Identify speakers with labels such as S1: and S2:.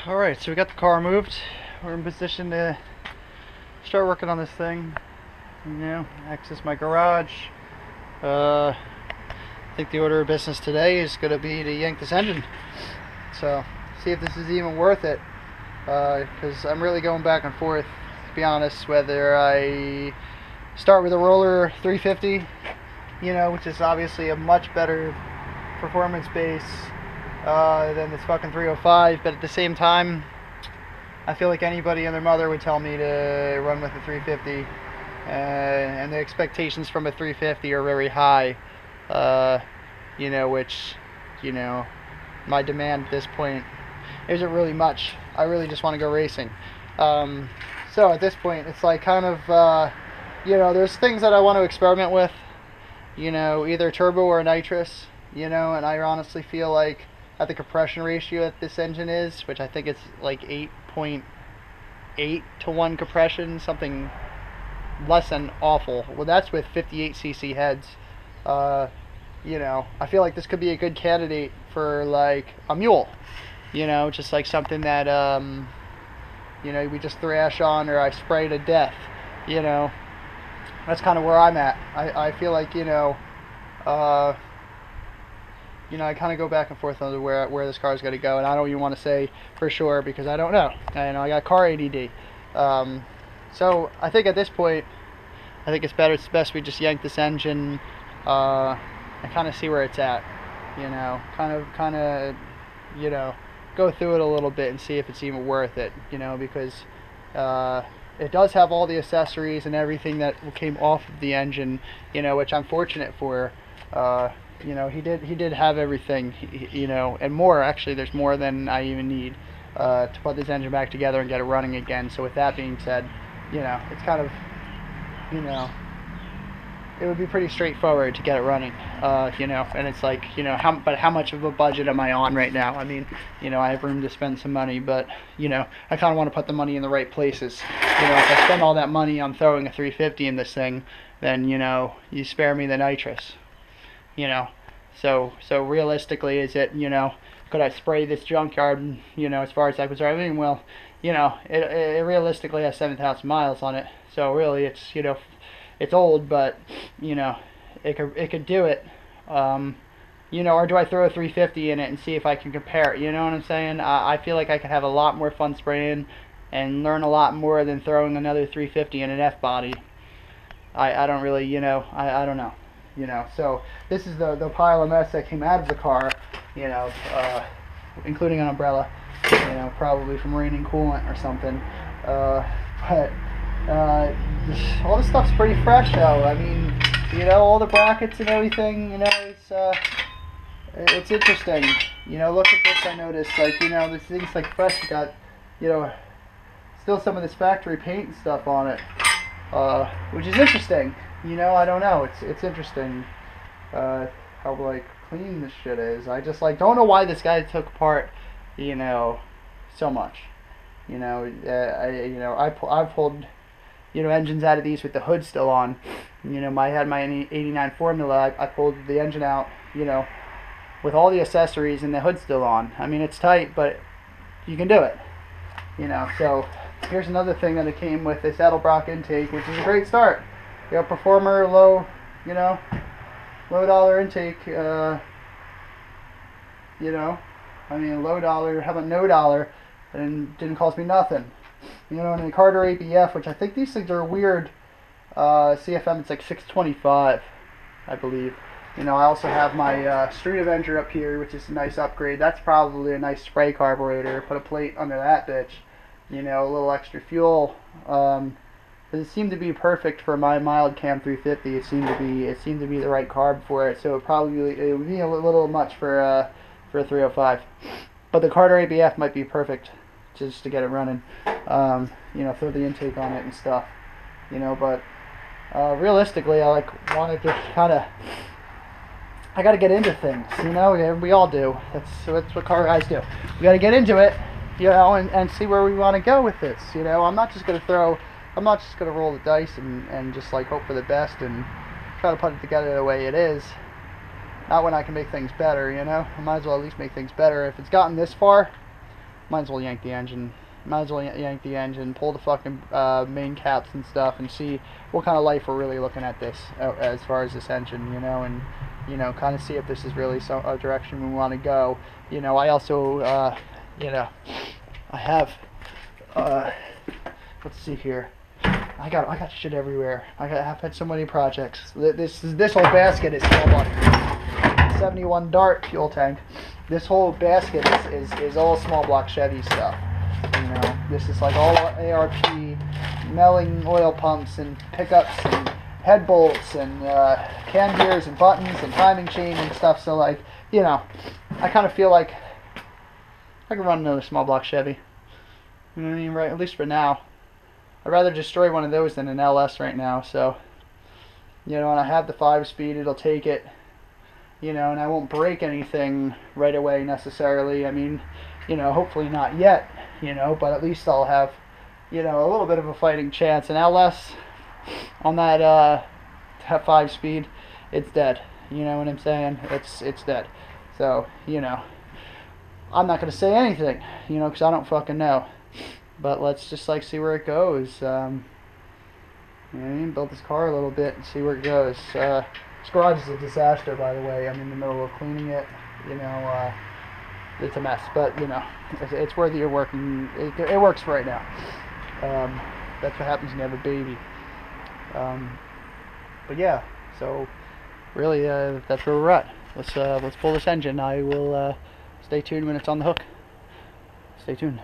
S1: Alright, so we got the car moved. We're in position to start working on this thing. Access my garage. I think the order of business today is going to be to yank this engine. So, see if this is even worth it. Because I'm really going back and forth, to be honest, whether I start with a roller 350, which is obviously a much better performance base than this fucking 305, but at the same time, I feel like anybody and their mother would tell me to run with a 350, and the expectations from a 350 are very high, which, my demand at this point isn't really much. I really just want to go racing. So at this point, it's like kind of, there's things that I want to experiment with, either turbo or nitrous, and I honestly feel like at the compression ratio that this engine is, which I think it's like 8.8 to 1 compression, something less than awful. Well, that's with 58cc heads. I feel like this could be a good candidate for like a mule, just like something that, we just thrash on or I spray to death, That's kind of where I'm at. I feel like, I kind of go back and forth on where this car's going to go, and I don't even want to say for sure because I don't know. I got car ADD. So I think at this point, I think it's best we just yank this engine and kind of see where it's at. Kind of, go through it a little bit and see if it's even worth it. Because it does have all the accessories and everything that came off of the engine. Which I'm fortunate for. He did have everything, and more. Actually, there's more than I even need to put this engine back together and get it running again. So with that being said, it's kind of, it would be pretty straightforward to get it running, and it's like, how much of a budget am I on right now? I mean, I have room to spend some money, but, I kind of want to put the money in the right places. If I spend all that money on throwing a 350 in this thing, then, you spare me the nitrous. So realistically, is it, could I spray this junkyard, as far as I was driving? Well, it realistically has 7,000 miles on it, so really it's, it's old, but, it could do it, or do I throw a 350 in it and see if I can compare it, you know what I'm saying? I feel like I could have a lot more fun spraying and learn a lot more than throwing another 350 in an F-body. I don't really, I don't know. So this is the pile of mess that came out of the car, including an umbrella, probably from raining coolant or something. But all this stuff's pretty fresh, though. I mean, all the brackets and everything, it's interesting. Look at this. I noticed, like, this thing's like fresh. You got, still some of this factory paint and stuff on it, which is interesting. I don't know. It's interesting how like clean this shit is. I just like don't know why this guy took apart, so much. I've pulled, engines out of these with the hood still on. I had my 89 Formula. I pulled the engine out, with all the accessories and the hood still on. I mean, it's tight, but you can do it. So here's another thing that it came with, this Edelbrock intake, which is a great start. Performer, low, low dollar intake, I mean, low dollar, how about no dollar, and didn't cost me nothing. And the Carter ABF, which I think these things are weird, CFM, it's like 625, I believe. I also have my Street Avenger up here, which is a nice upgrade. That's probably a nice spray carburetor. Put a plate under that bitch, a little extra fuel. It seemed to be perfect for my mild cam 350. It seemed to be the right carb for it. So it would be a little much for a 305. But the Carter ABF might be perfect just to get it running. Throw the intake on it and stuff. But realistically, I want to just kind of. I got to get into things. We all do. That's what car guys do. We got to get into it. And see where we want to go with this. I'm not just going to roll the dice and just like hope for the best and try to put it together the way it is. Not when I can make things better, I might as well at least make things better. If it's gotten this far, might as well yank the engine. Might as well yank the engine, pull the fucking main caps and stuff, and see what kind of life we're really looking at this as far as this engine, you know, and you know, kind of see if this is really a direction we want to go. You know, I also, you know, I have, let's see here. I got shit everywhere. I've had so many projects. This whole basket is small block 71 Dart fuel tank. This whole basket is all small block Chevy stuff. You know, this is like all ARP, Melling oil pumps and pickups and head bolts and cam gears and buttons and timing chain and stuff. So like, you know, I kind of feel like I can run another small block Chevy. You know what I mean? Right, at least for now. I'd rather destroy one of those than an LS right now. So, you know, and I have the 5-speed. It'll take it. You know, and I won't break anything right away necessarily. I mean, you know, hopefully not yet. You know, but at least I'll have, you know, a little bit of a fighting chance. An LS on that 5-speed, it's dead. You know what I'm saying? It's dead. So, you know, I'm not gonna say anything, you know, because I don't fucking know. But let's just like see where it goes. You know what I mean? Build this car a little bit and see where it goes. This garage is a disaster, by the way. I'm in the middle of cleaning it. You know, it's a mess, but you know, it's worthy of working. It works right now. That's what happens when you have a baby. But yeah, so really, that's where we're at. Let's pull this engine. I will stay tuned when it's on the hook. Stay tuned.